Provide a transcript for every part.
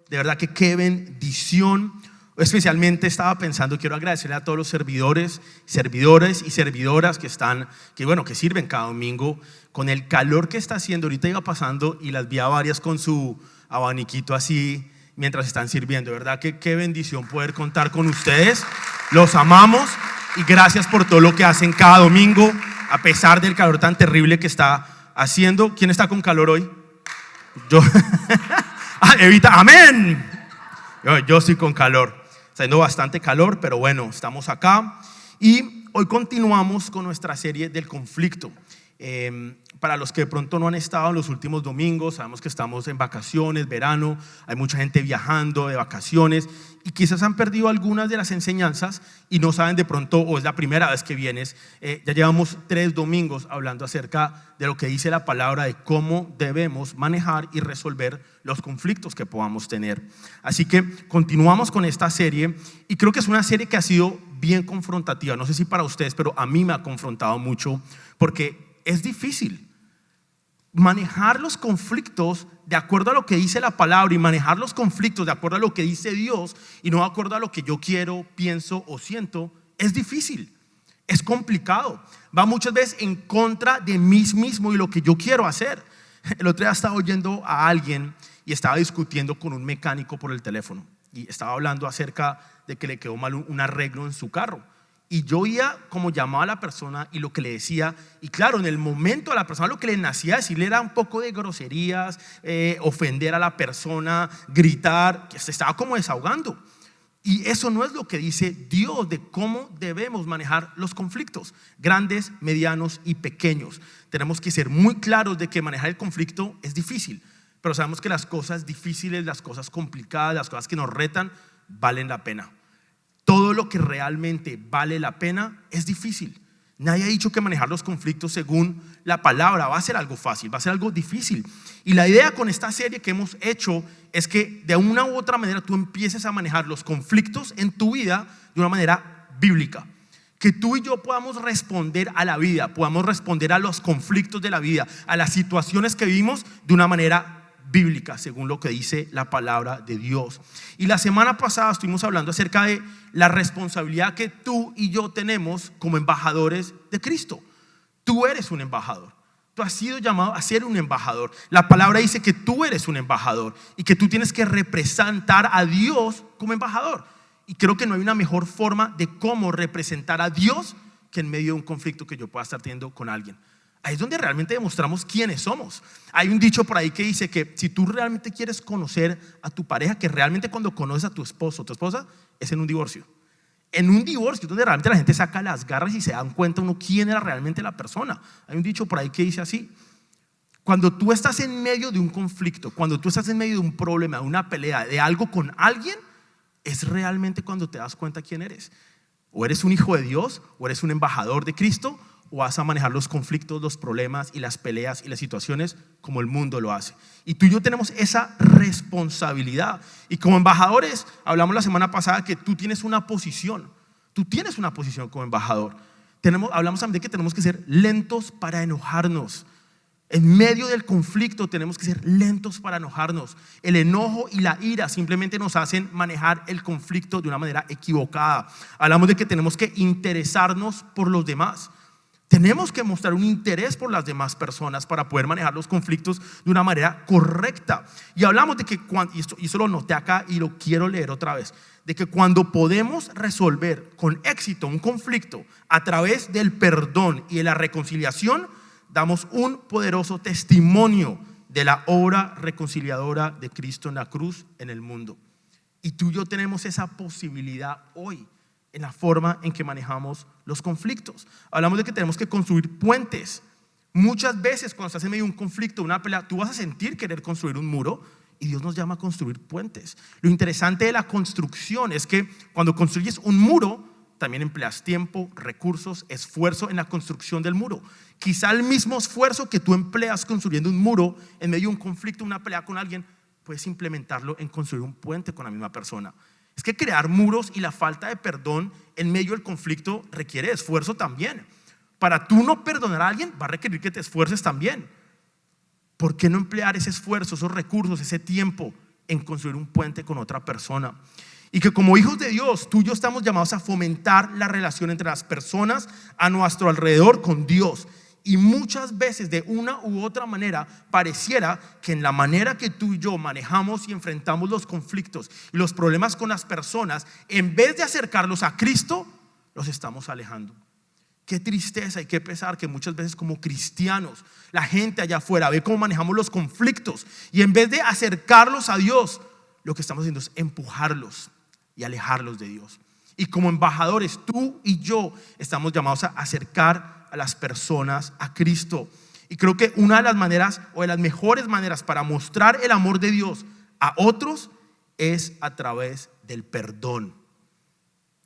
De verdad que qué bendición. Especialmente estaba pensando, quiero agradecerle a todos los servidores y servidoras que están, que sirven cada domingo. Con el calor que está haciendo, ahorita iba pasando y las vi a varias con su abaniquito así mientras están sirviendo. De verdad que qué bendición poder contar con ustedes. Los amamos y gracias por todo lo que hacen cada domingo, a pesar del calor tan terrible que está haciendo. ¿Quién está con calor hoy? Yo. Evita, amén. Yo estoy con calor. Está haciendo bastante calor, pero bueno, estamos acá. Y hoy continuamos con nuestra serie del conflicto. Para los que de pronto no han estado en los últimos domingos, sabemos que estamos en vacaciones, verano, hay mucha gente viajando de vacaciones y quizás han perdido algunas de las enseñanzas y no saben de pronto, o es la primera vez que vienes. Ya llevamos 3 domingos hablando acerca de lo que dice la palabra, de cómo debemos manejar y resolver los conflictos que podamos tener. Así que continuamos con esta serie y creo que es una serie que ha sido bien confrontativa. No sé si para ustedes, pero a mí me ha confrontado mucho porque es difícil manejar los conflictos de acuerdo a lo que dice la palabra y manejar los conflictos de acuerdo a lo que dice Dios y no de acuerdo a lo que yo quiero, pienso o siento. Es difícil, es complicado, va muchas veces en contra de mí mismo y lo que yo quiero hacer. El otro día estaba oyendo a alguien y estaba discutiendo con un mecánico por el teléfono y estaba hablando acerca de que le quedó mal un arreglo en su carro. Y yo oía como llamaba a la persona y lo que le decía. Y claro, en el momento a la persona lo que le nacía decirle era un poco de groserías, ofender a la persona, gritar, que se estaba como desahogando. Y eso no es lo que dice Dios de cómo debemos manejar los conflictos, grandes, medianos y pequeños. Tenemos que ser muy claros de que manejar el conflicto es difícil, pero sabemos que las cosas difíciles, las cosas complicadas, las cosas que nos retan, valen la pena. Todo lo que realmente vale la pena es difícil. Nadie ha dicho que manejar los conflictos según la palabra va a ser algo fácil, va a ser algo difícil. Y la idea con esta serie que hemos hecho es que de una u otra manera tú empieces a manejar los conflictos en tu vida de una manera bíblica. Que tú y yo podamos responder a la vida, podamos responder a los conflictos de la vida, a las situaciones que vivimos de una manera bíblica, según lo que dice la palabra de Dios. Y la semana pasada estuvimos hablando acerca de la responsabilidad que tú y yo tenemos como embajadores de Cristo. Tú eres un embajador. Tú has sido llamado a ser un embajador. La palabra dice que tú eres un embajador y que tú tienes que representar a Dios como embajador. Y creo que no hay una mejor forma de cómo representar a Dios que en medio de un conflicto que yo pueda estar teniendo con alguien. Ahí es donde realmente demostramos quiénes somos. Hay un dicho por ahí que dice que si tú realmente quieres conocer a tu pareja, que realmente cuando conoces a tu esposo o tu esposa es en un divorcio. En un divorcio donde realmente la gente saca las garras y se dan cuenta uno quién era realmente la persona. Hay un dicho por ahí que dice así: cuando tú estás en medio de un conflicto, cuando tú estás en medio de un problema, de una pelea, de algo con alguien, es realmente cuando te das cuenta quién eres. O eres un hijo de Dios, o eres un embajador de Cristo, o vas a manejar los conflictos, los problemas y las peleas y las situaciones como el mundo lo hace. Y tú y yo tenemos esa responsabilidad. Y como embajadores, hablamos la semana pasada que tú tienes una posición. Tú tienes una posición como embajador. Hablamos también de que tenemos que ser lentos para enojarnos. En medio del conflicto tenemos que ser lentos para enojarnos. El enojo y la ira simplemente nos hacen manejar el conflicto de una manera equivocada. Hablamos de que tenemos que interesarnos por los demás. Tenemos que mostrar un interés por las demás personas para poder manejar los conflictos de una manera correcta. Y hablamos de que y eso lo noté acá y lo quiero leer otra vez, de que cuando podemos resolver con éxito un conflicto a través del perdón y de la reconciliación, damos un poderoso testimonio de la obra reconciliadora de Cristo en la cruz en el mundo. Y tú y yo tenemos esa posibilidad hoy en la forma en que manejamos los conflictos. Hablamos de que tenemos que construir puentes. Muchas veces cuando estás en medio de un conflicto, una pelea, tú vas a sentir querer construir un muro y Dios nos llama a construir puentes. Lo interesante de la construcción es que cuando construyes un muro, también empleas tiempo, recursos, esfuerzo en la construcción del muro. Quizá el mismo esfuerzo que tú empleas construyendo un muro en medio de un conflicto, una pelea con alguien, puedes implementarlo en construir un puente con la misma persona. Es que crear muros y la falta de perdón en medio del conflicto requiere esfuerzo también. Para tú no perdonar a alguien va a requerir que te esfuerces también. ¿Por qué no emplear ese esfuerzo, esos recursos, ese tiempo en construir un puente con otra persona. Y que como hijos de Dios, tú y yo estamos llamados a fomentar la relación entre las personas a nuestro alrededor con Dios. Y muchas veces de una u otra manera pareciera que en la manera que tú y yo manejamos y enfrentamos los conflictos y los problemas con las personas, en vez de acercarlos a Cristo, los estamos alejando. Qué tristeza y qué pesar que muchas veces como cristianos la gente allá afuera ve cómo manejamos los conflictos y en vez de acercarlos a Dios, lo que estamos haciendo es empujarlos y alejarlos de Dios. Y como embajadores, tú y yo estamos llamados a acercar a las personas a Cristo. Y creo que una de las maneras o de las mejores maneras para mostrar el amor de Dios a otros es a través del perdón.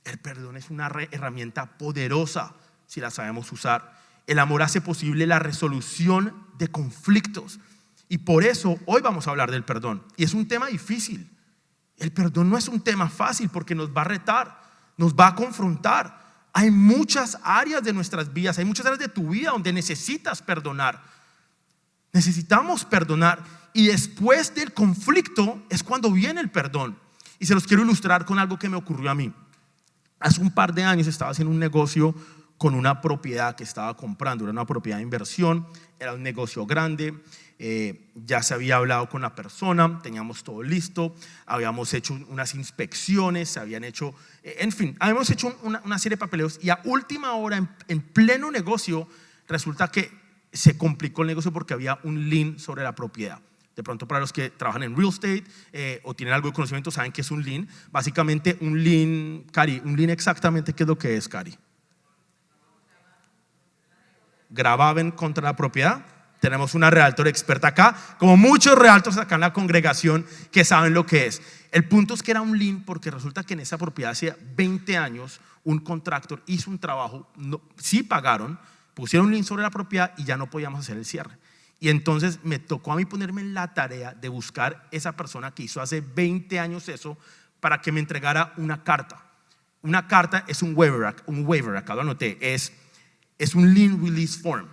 El perdón es una herramienta poderosa si la sabemos usar. El amor hace posible la resolución de conflictos. Y por eso hoy vamos a hablar del perdón. Y es un tema difícil. El perdón no es un tema fácil porque nos va a retar, nos va a confrontar. Hay muchas áreas de nuestras vidas, hay muchas áreas de tu vida donde necesitas perdonar. Necesitamos perdonar. Y después del conflicto es cuando viene el perdón. Y se los quiero ilustrar con algo que me ocurrió a mí. Hace un par de años estaba haciendo un negocio con una propiedad que estaba comprando. Era una propiedad de inversión, era un negocio grande. Ya se había hablado con la persona, teníamos todo listo, habíamos hecho unas inspecciones, se habían hecho, en fin, habíamos hecho una serie de papeleos y a última hora, en pleno negocio, resulta que se complicó el negocio porque había un lien sobre la propiedad. De pronto, para los que trabajan en real estate o tienen algo de conocimiento, saben que es un lien. Básicamente un lien, Cari, un lien exactamente, ¿qué es lo que es, Cari? Gravamen contra la propiedad. Tenemos una realtora experta acá, como muchos realtors acá en la congregación que saben lo que es. El punto es que era un lien porque resulta que en esa propiedad hace 20 años un contractor hizo un trabajo, sí pagaron, pusieron un lien sobre la propiedad y ya no podíamos hacer el cierre. Y entonces me tocó a mí ponerme en la tarea de buscar esa persona que hizo hace 20 años eso para que me entregara una carta. Una carta es un waiver, acá lo anoté, es un lien release form.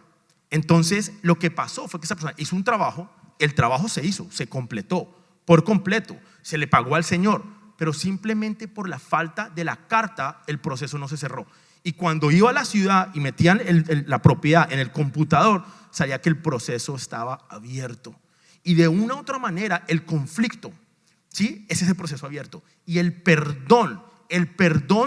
Entonces lo que pasó fue que esa persona hizo un trabajo, el trabajo se hizo, se completó por completo, se le pagó al señor, pero simplemente por la falta de la carta el proceso no se cerró. Y cuando iba a la ciudad y metían la propiedad en el computador, sabía que el proceso estaba abierto. Y de una u otra manera el conflicto, ¿sí? Ese es el proceso abierto. Y el perdón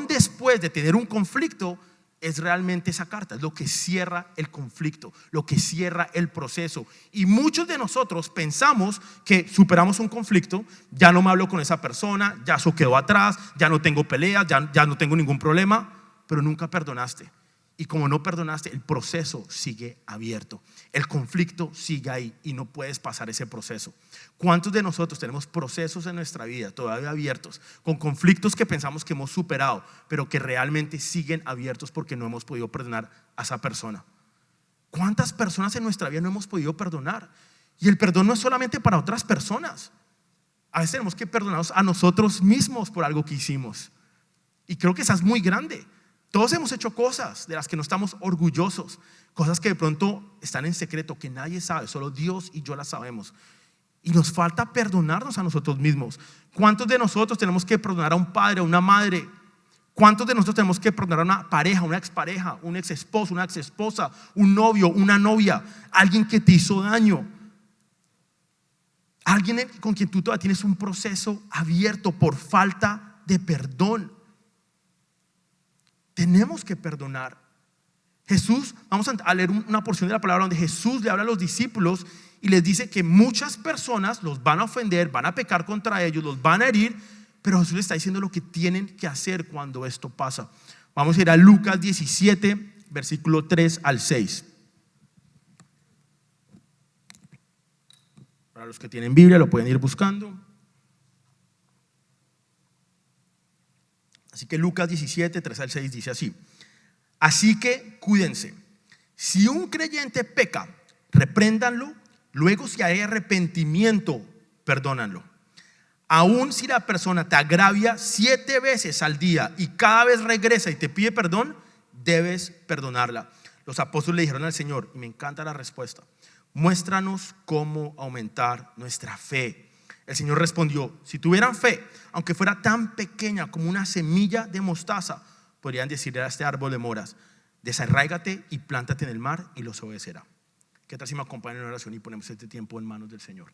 después de tener un conflicto es realmente esa carta, es lo que cierra el conflicto, lo que cierra el proceso. Y muchos de nosotros pensamos que superamos un conflicto, ya no me hablo con esa persona, ya eso quedó atrás, ya no tengo peleas, ya no tengo ningún problema, pero nunca perdonaste. Y como no perdonaste, el proceso sigue abierto, el conflicto sigue ahí y no puedes pasar ese proceso. ¿Cuántos de nosotros tenemos procesos en nuestra vida todavía abiertos, con conflictos que pensamos que hemos superado, pero que realmente siguen abiertos porque no hemos podido perdonar a esa persona? ¿Cuántas personas en nuestra vida no hemos podido perdonar? Y el perdón no es solamente para otras personas. A veces tenemos que perdonarnos a nosotros mismos por algo que hicimos. Y creo que esa es muy grande. Todos hemos hecho cosas de las que no estamos orgullosos, cosas que de pronto están en secreto, que nadie sabe, solo Dios y yo las sabemos. Y nos falta perdonarnos a nosotros mismos. ¿Cuántos de nosotros tenemos que perdonar a un padre, a una madre? ¿Cuántos de nosotros tenemos que perdonar a una pareja, una expareja, un ex esposo, una ex esposa, un novio, una novia, alguien que te hizo daño? Alguien con quien tú todavía tienes un proceso abierto por falta de perdón. Tenemos que perdonar. Jesús, vamos a leer una porción de la palabra donde Jesús le habla a los discípulos y les dice que muchas personas los van a ofender, van a pecar contra ellos, los van a herir, pero Jesús les está diciendo lo que tienen que hacer cuando esto pasa. Vamos a ir a Lucas 17, versículo 3 al 6. Para los que tienen Biblia lo pueden ir buscando. Así que Lucas 17, 3 al 6 dice así: así que cuídense, si un creyente peca, repréndanlo, luego si hay arrepentimiento, perdónanlo. Aún si la persona te agravia 7 veces al día y cada vez regresa y te pide perdón, debes perdonarla. Los apóstoles le dijeron al Señor, y me encanta la respuesta: muéstranos cómo aumentar nuestra fe. El Señor respondió: si tuvieran fe, aunque fuera tan pequeña como una semilla de mostaza, podrían decirle a este árbol de moras: desarráigate y plántate en el mar, y los obedecerá. ¿Qué tal si me acompañan en oración y ponemos este tiempo en manos del Señor?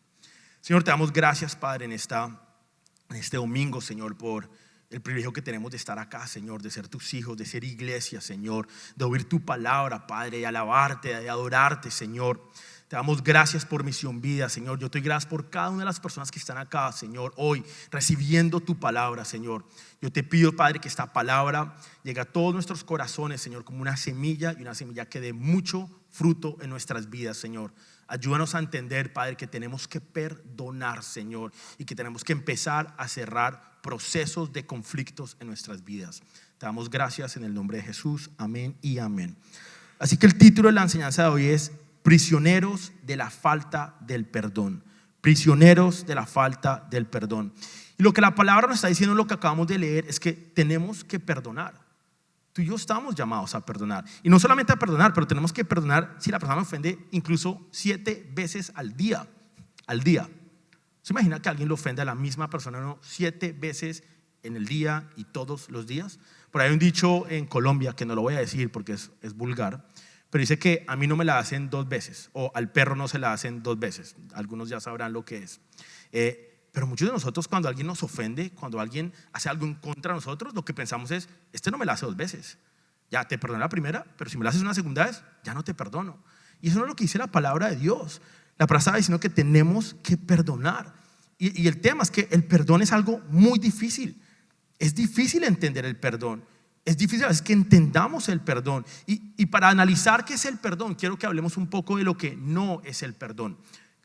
Señor, te damos gracias, Padre, en este domingo, Señor, por el privilegio que tenemos de estar acá, Señor, de ser tus hijos, de ser iglesia, Señor, de oír tu palabra, Padre, de alabarte, de adorarte, Señor. Te damos gracias por Misión Vida, Señor. Yo te doy gracias por cada una de las personas que están acá, Señor, hoy recibiendo tu palabra, Señor. Yo te pido, Padre, que esta palabra llegue a todos nuestros corazones, Señor, como una semilla, y una semilla que dé mucho fruto en nuestras vidas, Señor. Ayúdanos a entender, Padre, que tenemos que perdonar, Señor, y que tenemos que empezar a cerrar procesos de conflictos en nuestras vidas. Te damos gracias en el nombre de Jesús. Amén y amén. Así que el título de la enseñanza de hoy es: prisioneros de la falta del perdón. Prisioneros de la falta del perdón. Y lo que la palabra nos está diciendo, lo que acabamos de leer, es que tenemos que perdonar. Tú y yo estamos llamados a perdonar. Y no solamente a perdonar, pero tenemos que perdonar si la persona nos ofende incluso 7 veces al día. Al día. ¿Se imagina que alguien le ofende a la misma persona, no, 7 veces en el día y todos los días? Por ahí hay un dicho en Colombia, que no lo voy a decir porque es vulgar, pero dice que a mí no me la hacen 2 veces, o al perro no se la hacen 2 veces. Algunos ya sabrán lo que es. Pero muchos de nosotros, cuando alguien nos ofende, cuando alguien hace algo en contra de nosotros, lo que pensamos es: este no me la hace 2 veces. Ya te perdoné la primera, pero si me la haces una segunda vez, ya no te perdono. Y eso no es lo que dice la palabra de Dios. La palabra está diciendo que tenemos que perdonar. Y el tema es que el perdón es algo muy difícil. Es difícil entender el perdón. Es difícil a veces que entendamos el perdón. Y para analizar qué es el perdón, quiero que hablemos un poco de lo que no es el perdón.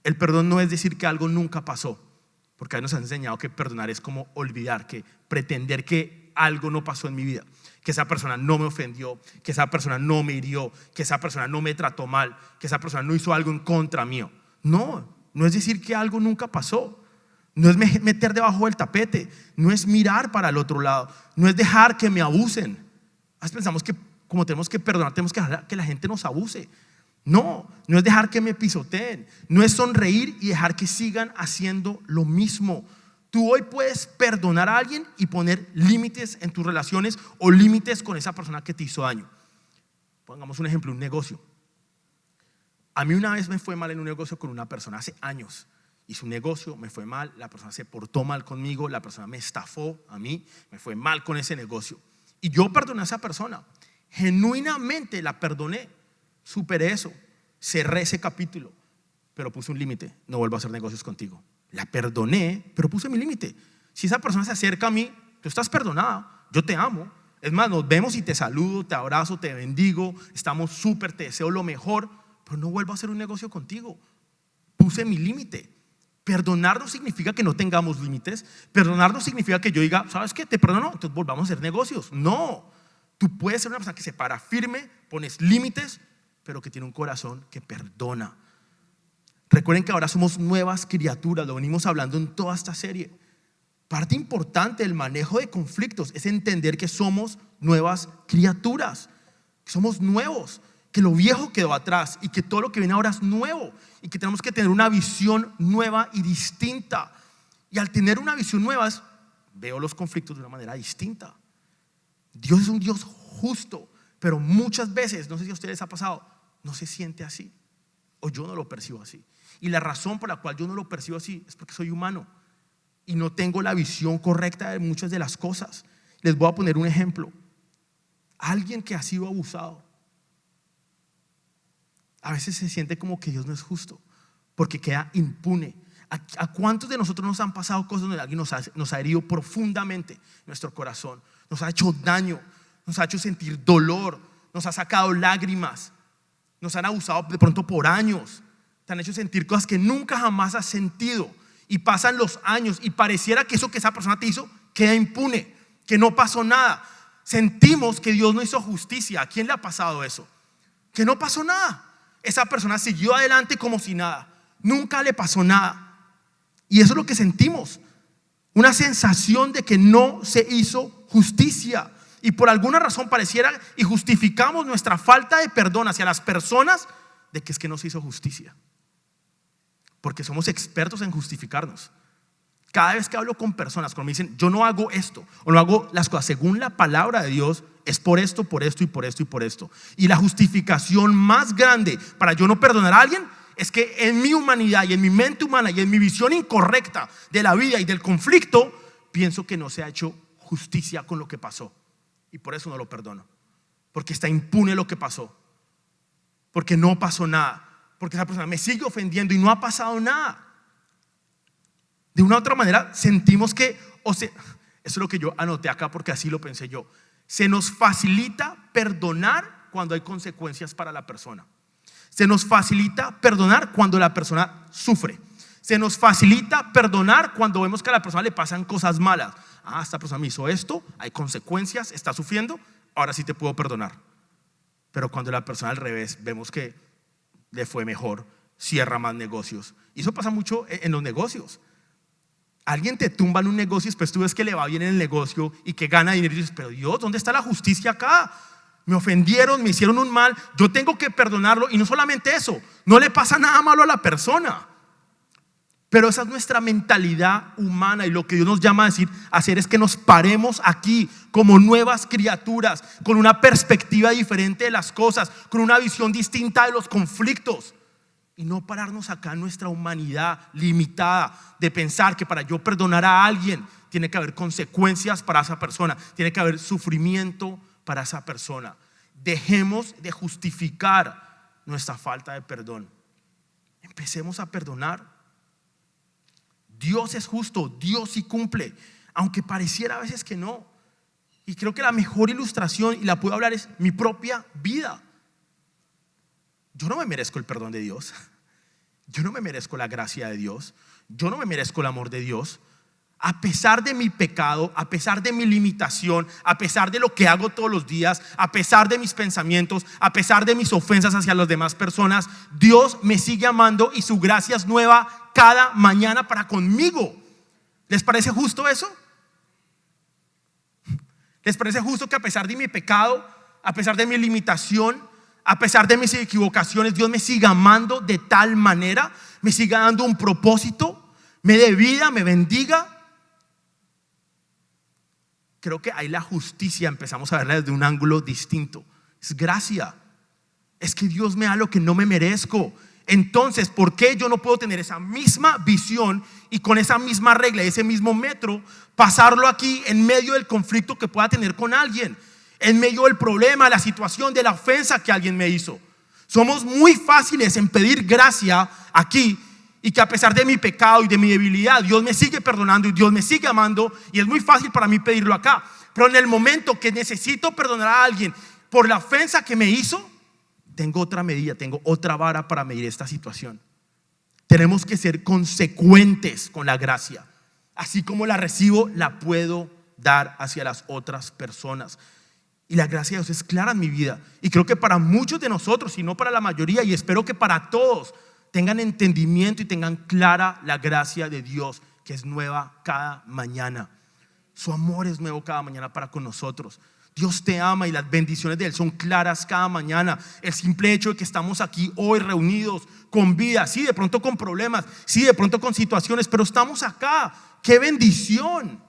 El perdón no es decir que algo nunca pasó, porque ahí nos han enseñado que perdonar es como olvidar, que pretender que algo no pasó en mi vida, que esa persona no me ofendió, que esa persona no me hirió, que esa persona no me trató mal, que esa persona no hizo algo en contra mío. No es decir que algo nunca pasó. No es meter debajo del tapete, no es mirar para el otro lado, no es dejar que me abusen. A veces pensamos que como tenemos que perdonar, tenemos que dejar que la gente nos abuse. No es dejar que me pisoteen, no es sonreír y dejar que sigan haciendo lo mismo. Tú hoy puedes perdonar a alguien y poner límites en tus relaciones o límites con esa persona que te hizo daño. Pongamos un ejemplo, un negocio. A mí una vez me fue mal en un negocio con una persona hace años. Hice un negocio, me fue mal, la persona se portó mal conmigo, la persona me estafó a mí, me fue mal con ese negocio. Y yo perdoné a esa persona, genuinamente la perdoné, superé eso, cerré ese capítulo, pero puse un límite: no vuelvo a hacer negocios contigo. La perdoné, pero puse mi límite. Si esa persona se acerca a mí, tú estás perdonada, yo te amo. Es más, nos vemos y te saludo, te abrazo, te bendigo, estamos súper, te deseo lo mejor, pero no vuelvo a hacer un negocio contigo. Puse mi límite. Perdonar no significa que no tengamos límites. Perdonar no significa que yo diga: ¿sabes qué? Te perdono, entonces volvamos a hacer negocios. No, tú puedes ser una persona que se para firme, pones límites, pero que tiene un corazón que perdona. Recuerden que ahora somos nuevas criaturas, lo venimos hablando en toda esta serie. Parte importante del manejo de conflictos es entender que somos nuevas criaturas, que somos nuevos, que lo viejo quedó atrás y que todo lo que viene ahora es nuevo, y que tenemos que tener una visión nueva y distinta. Y al tener una visión nueva, veo los conflictos de una manera distinta. Dios es un Dios justo, pero muchas veces, no sé si a ustedes les ha pasado, no se siente así, o yo no lo percibo así. Y la razón por la cual yo no lo percibo así es porque soy humano y no tengo la visión correcta de muchas de las cosas. Les voy a poner un ejemplo. Alguien que ha sido abusado a veces se siente como que Dios no es justo, porque queda impune. ¿A cuántos de nosotros nos han pasado cosas donde alguien nos ha herido profundamente nuestro corazón? Nos ha hecho daño, nos ha hecho sentir dolor, nos ha sacado lágrimas, nos han abusado de pronto por años, te han hecho sentir cosas que nunca jamás has sentido, y pasan los años y pareciera que eso que esa persona te hizo queda impune, que no pasó nada. Sentimos que Dios no hizo justicia. ¿A quién le ha pasado eso? Que no pasó nada. Esa persona siguió adelante como si nada, nunca le pasó nada. Y eso es lo que sentimos, una sensación de que no se hizo justicia. Y por alguna razón pareciera y justificamos nuestra falta de perdón hacia las personas de que es que no se hizo justicia, porque somos expertos en justificarnos. Cada vez que hablo con personas, cuando me dicen yo no hago esto o no hago las cosas según la palabra de Dios, es por esto, por esto y por esto y por esto. Y la justificación más grande para yo no perdonar a alguien es que en mi humanidad y en mi mente humana y en mi visión incorrecta de la vida y del conflicto, pienso que no se ha hecho justicia con lo que pasó. Y por eso no lo perdono. Porque está impune lo que pasó. Porque no pasó nada. Porque esa persona me sigue ofendiendo y no ha pasado nada. De una u otra manera sentimos que, eso es lo que yo anoté acá porque así lo pensé yo. Se nos facilita perdonar cuando hay consecuencias para la persona. Se nos facilita perdonar cuando la persona sufre. Se nos facilita perdonar cuando vemos que a la persona le pasan cosas malas. Esta persona me hizo esto, hay consecuencias, está sufriendo, ahora sí te puedo perdonar. Pero cuando la persona al revés, vemos que le fue mejor, cierra más negocios. Y eso pasa mucho en los negocios. Alguien te tumba en un negocio y después tú ves que le va bien en el negocio y que gana dinero y dices, pero Dios, ¿dónde está la justicia acá? Me ofendieron, me hicieron un mal, yo tengo que perdonarlo. Y no solamente eso, no le pasa nada malo a la persona. Pero esa es nuestra mentalidad humana, y lo que Dios nos llama a hacer es que nos paremos aquí como nuevas criaturas, con una perspectiva diferente de las cosas, con una visión distinta de los conflictos. Y no pararnos acá en nuestra humanidad limitada de pensar que para yo perdonar a alguien tiene que haber consecuencias para esa persona, tiene que haber sufrimiento para esa persona. Dejemos de justificar nuestra falta de perdón. Empecemos a perdonar. Dios es justo, Dios sí cumple, aunque pareciera a veces que no. Y creo que la mejor ilustración, y la puedo hablar, es mi propia vida. Yo no me merezco el perdón de Dios. Yo no me merezco la gracia de Dios. Yo no me merezco el amor de Dios. A pesar de mi pecado, a pesar de mi limitación, a pesar de lo que hago todos los días, a pesar de mis pensamientos, a pesar de mis ofensas hacia las demás personas, Dios me sigue amando y su gracia es nueva cada mañana para conmigo. ¿Les parece justo eso? ¿Les parece justo que a pesar de mi pecado, a pesar de mi limitación, a pesar de mis equivocaciones, Dios me siga amando de tal manera, me siga dando un propósito, me dé vida, me bendiga? Creo que ahí la justicia empezamos a verla desde un ángulo distinto. Es gracia. Es que Dios me da lo que no me merezco. Entonces, ¿por qué yo no puedo tener esa misma visión y con esa misma regla, ese mismo metro, pasarlo aquí en medio del conflicto que pueda tener con alguien? En medio del problema, la situación, de la ofensa que alguien me hizo. Somos muy fáciles en pedir gracia aquí, y que a pesar de mi pecado y de mi debilidad, Dios me sigue perdonando y Dios me sigue amando, y es muy fácil para mí pedirlo acá. Pero en el momento que necesito perdonar a alguien por la ofensa que me hizo, tengo otra medida, tengo otra vara para medir esta situación. Tenemos que ser consecuentes con la gracia. Así como la recibo, la puedo dar hacia las otras personas. Y la gracia de Dios es clara en mi vida. Y creo que para muchos de nosotros, y no para la mayoría, y espero que para todos, tengan entendimiento y tengan clara la gracia de Dios, que es nueva cada mañana. Su amor es nuevo cada mañana para con nosotros. Dios te ama y las bendiciones de Él son claras cada mañana. El simple hecho de que estamos aquí hoy reunidos con vida, sí, de pronto con problemas, sí, de pronto con situaciones, pero estamos acá. ¡Qué bendición!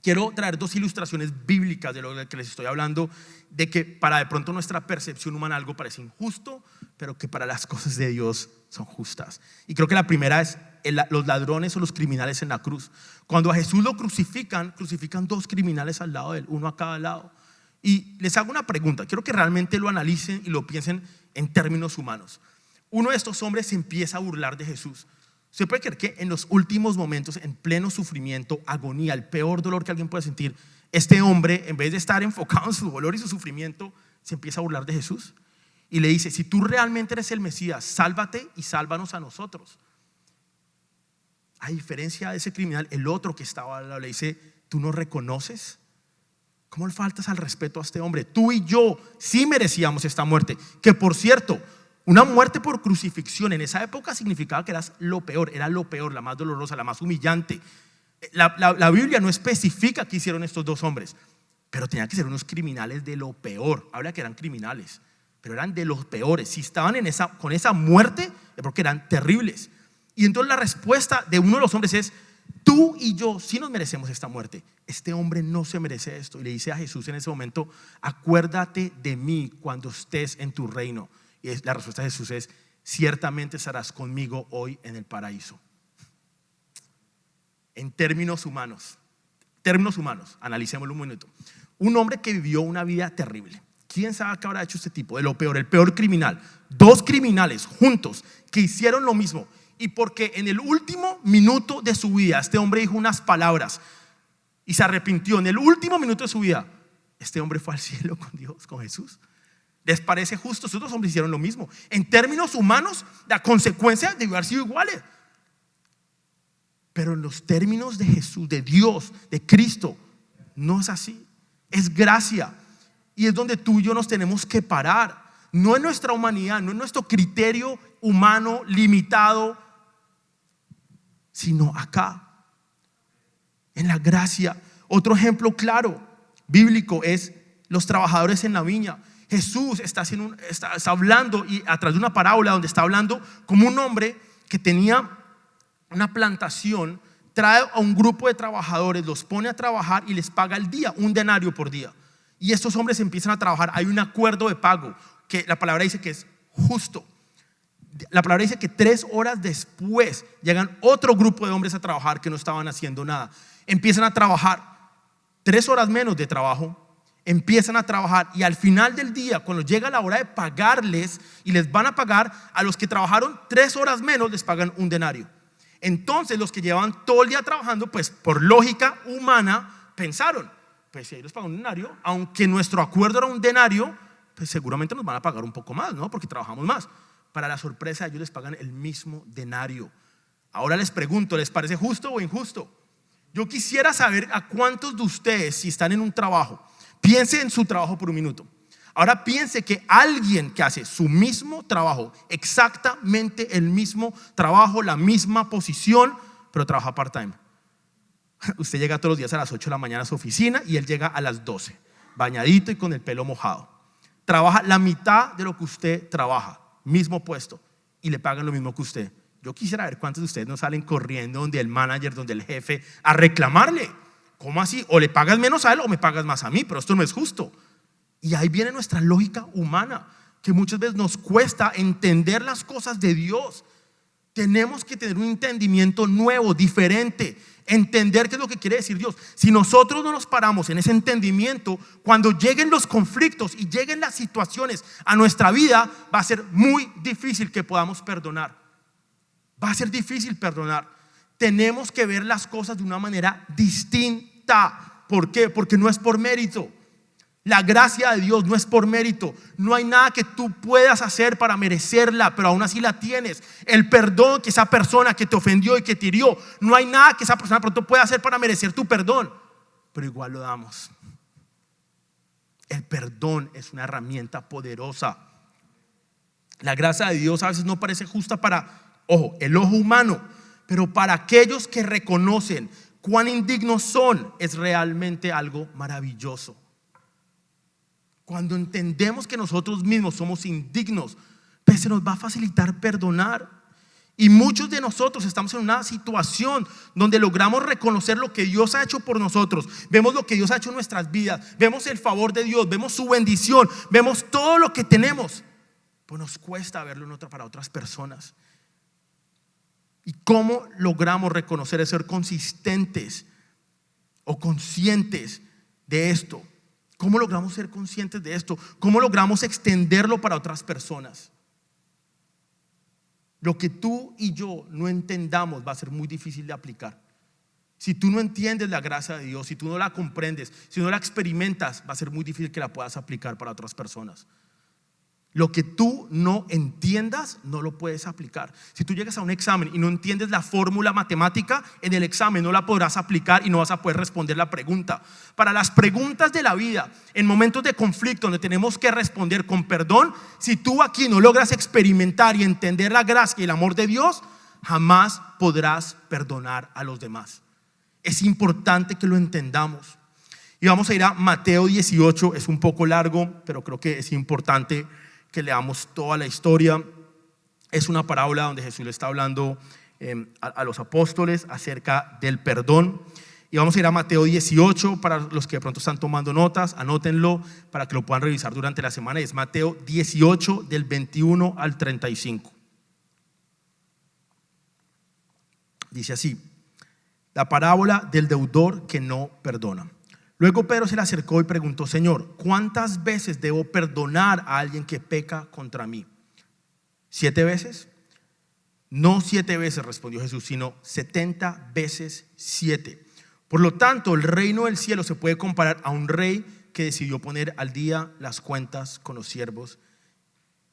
Quiero traer dos ilustraciones bíblicas de lo que les estoy hablando, de que para de pronto nuestra percepción humana algo parece injusto, pero que para las cosas de Dios son justas. Y creo que la primera es los ladrones o los criminales en la cruz. Cuando a Jesús lo crucifican dos criminales al lado de él, uno a cada lado. Y les hago una pregunta, quiero que realmente lo analicen y lo piensen en términos humanos. Uno de estos hombres se empieza a burlar de Jesús. ¿Se puede creer que en los últimos momentos, en pleno sufrimiento, agonía, el peor dolor que alguien puede sentir, este hombre, en vez de estar enfocado en su dolor y su sufrimiento, se empieza a burlar de Jesús? Y le dice: si tú realmente eres el Mesías, sálvate y sálvanos a nosotros. A diferencia de ese criminal, el otro que estaba al lado le dice: ¿tú no reconoces? ¿Cómo le faltas al respeto a este hombre? Tú y yo sí merecíamos esta muerte, que por cierto, una muerte por crucifixión en esa época significaba que eras lo peor, era lo peor, la más dolorosa, la más humillante. La Biblia no especifica qué hicieron estos dos hombres, pero tenían que ser unos criminales de lo peor. Habla que eran criminales, pero eran de los peores. Si estaban con esa muerte es porque eran terribles. Y entonces la respuesta de uno de los hombres es: tú y yo sí nos merecemos esta muerte. Este hombre no se merece esto. Y le dice a Jesús en ese momento: acuérdate de mí cuando estés en tu reino. Y la respuesta de Jesús es: ciertamente estarás conmigo hoy en el paraíso. En términos humanos, analicémoslo un minuto. Un hombre que vivió una vida terrible. ¿Quién sabe qué habrá hecho este tipo? De lo peor, el peor criminal. Dos criminales juntos que hicieron lo mismo. Y porque en el último minuto de su vida este hombre dijo unas palabras y se arrepintió, en el último minuto de su vida, este hombre fue al cielo con Dios, con Jesús. ¿Les parece justo? Estos dos hombres hicieron lo mismo. En términos humanos, la consecuencia debió haber sido igual. Pero en los términos de Jesús, de Dios, de Cristo, no es así. Es gracia. Y es donde tú y yo nos tenemos que parar. No en nuestra humanidad, no en nuestro criterio humano limitado, sino acá, en la gracia. Otro ejemplo claro, bíblico, es los trabajadores en la viña. Jesús está hablando, y a través de una parábola donde está hablando como un hombre que tenía una plantación, trae a un grupo de trabajadores, los pone a trabajar y les paga el día, un denario por día. Y estos hombres empiezan a trabajar. Hay un acuerdo de pago que la palabra dice que es justo. La palabra dice que 3 horas después llegan otro grupo de hombres a trabajar que no estaban haciendo nada. Empiezan a trabajar 3 horas menos de trabajo. Empiezan a trabajar y al final del día, cuando llega la hora de pagarles y les van a pagar, a los que trabajaron 3 horas menos les pagan un denario. Entonces los que llevaban todo el día trabajando, pues por lógica humana pensaron: pues si ellos les pagan un denario, aunque nuestro acuerdo era un denario, pues seguramente nos van a pagar un poco más, ¿no? Porque trabajamos más. Para la sorpresa, ellos les pagan el mismo denario. Ahora les pregunto, ¿les parece justo o injusto? Yo quisiera saber a cuántos de ustedes, si están en un trabajo, piense en su trabajo por un minuto. Ahora piense que alguien que hace su mismo trabajo, exactamente el mismo trabajo, la misma posición, pero trabaja part-time. Usted llega todos los días a las 8 de la mañana a su oficina y él llega a las 12, bañadito y con el pelo mojado. Trabaja la mitad de lo que usted trabaja, mismo puesto, y le pagan lo mismo que usted. Yo quisiera ver cuántos de ustedes no salen corriendo donde el manager, donde el jefe, a reclamarle. ¿Cómo así? O le pagas menos a él o me pagas más a mí, pero esto no es justo. Y ahí viene nuestra lógica humana, que muchas veces nos cuesta entender las cosas de Dios. Tenemos que tener un entendimiento nuevo, diferente, entender qué es lo que quiere decir Dios. Si nosotros no nos paramos en ese entendimiento, cuando lleguen los conflictos y lleguen las situaciones a nuestra vida, va a ser muy difícil que podamos perdonar. Va a ser difícil perdonar. Tenemos que ver las cosas de una manera distinta. ¿Por qué? Porque no es por mérito. La gracia de Dios no es por mérito. No hay nada que tú puedas hacer para merecerla, pero aún así la tienes. El perdón que esa persona que te ofendió y que te hirió, no hay nada que esa persona pronto pueda hacer para merecer tu perdón, pero igual lo damos. El perdón es una herramienta poderosa. La gracia de Dios a veces no parece justa para, ojo, el ojo humano, pero para aquellos que reconocen cuán indignos son, es realmente algo maravilloso. Cuando entendemos que nosotros mismos somos indignos, pues se nos va a facilitar perdonar. Y muchos de nosotros estamos en una situación donde logramos reconocer lo que Dios ha hecho por nosotros. Vemos lo que Dios ha hecho en nuestras vidas, vemos el favor de Dios, vemos su bendición, vemos todo lo que tenemos, pues nos cuesta verlo para otras personas. ¿Y cómo logramos reconocer, ser consistentes o conscientes de esto? ¿Cómo logramos ser conscientes de esto? ¿Cómo logramos extenderlo para otras personas? Lo que tú y yo no entendamos va a ser muy difícil de aplicar. Si tú no entiendes la gracia de Dios, si tú no la comprendes, si no la experimentas, va a ser muy difícil que la puedas aplicar para otras personas. Lo que tú no entiendas, no lo puedes aplicar. Si tú llegas a un examen y no entiendes la fórmula matemática, en el examen no la podrás aplicar y no vas a poder responder la pregunta. Para las preguntas de la vida, en momentos de conflicto donde tenemos que responder con perdón, si tú aquí no logras experimentar y entender la gracia y el amor de Dios, jamás podrás perdonar a los demás. Es importante que lo entendamos. Y vamos a ir a Mateo 18, es un poco largo, pero creo que es importante que leamos toda la historia. Es una parábola donde Jesús le está hablando a los apóstoles acerca del perdón. Y vamos a ir a Mateo 18, para los que de pronto están tomando notas, anótenlo para que lo puedan revisar durante la semana. Y es Mateo 18 del 21 al 35. Dice así: la parábola del deudor que no perdona. Luego Pedro se le acercó y preguntó: Señor, ¿cuántas veces debo perdonar a alguien que peca contra mí? ¿7 veces? No 7 veces, respondió Jesús, sino 70 veces 7. Por lo tanto, el reino del cielo se puede comparar a un rey que decidió poner al día las cuentas con los siervos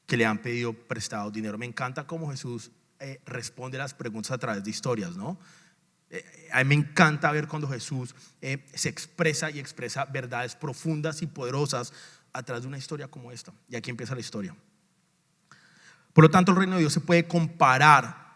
que le han pedido prestado dinero. Me encanta cómo Jesús responde las preguntas a través de historias, ¿no? A mí me encanta ver cuando Jesús se expresa y expresa verdades profundas y poderosas a través de una historia como esta. Y aquí empieza la historia. Por lo tanto, el reino de Dios se puede comparar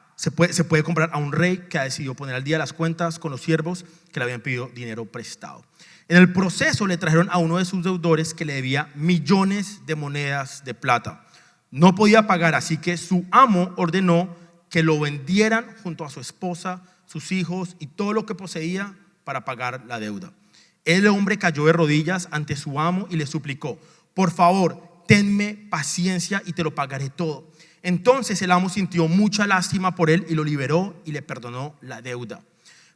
a un rey que ha decidido poner al día las cuentas con los siervos que le habían pedido dinero prestado. En el proceso le trajeron a uno de sus deudores que le debía millones de monedas de plata. No podía pagar, así que su amo ordenó que lo vendieran junto a su esposa, sus hijos y todo lo que poseía para pagar la deuda. El hombre cayó de rodillas ante su amo y le suplicó: por favor, tenme paciencia y te lo pagaré todo. Entonces el amo sintió mucha lástima por él y lo liberó y le perdonó la deuda.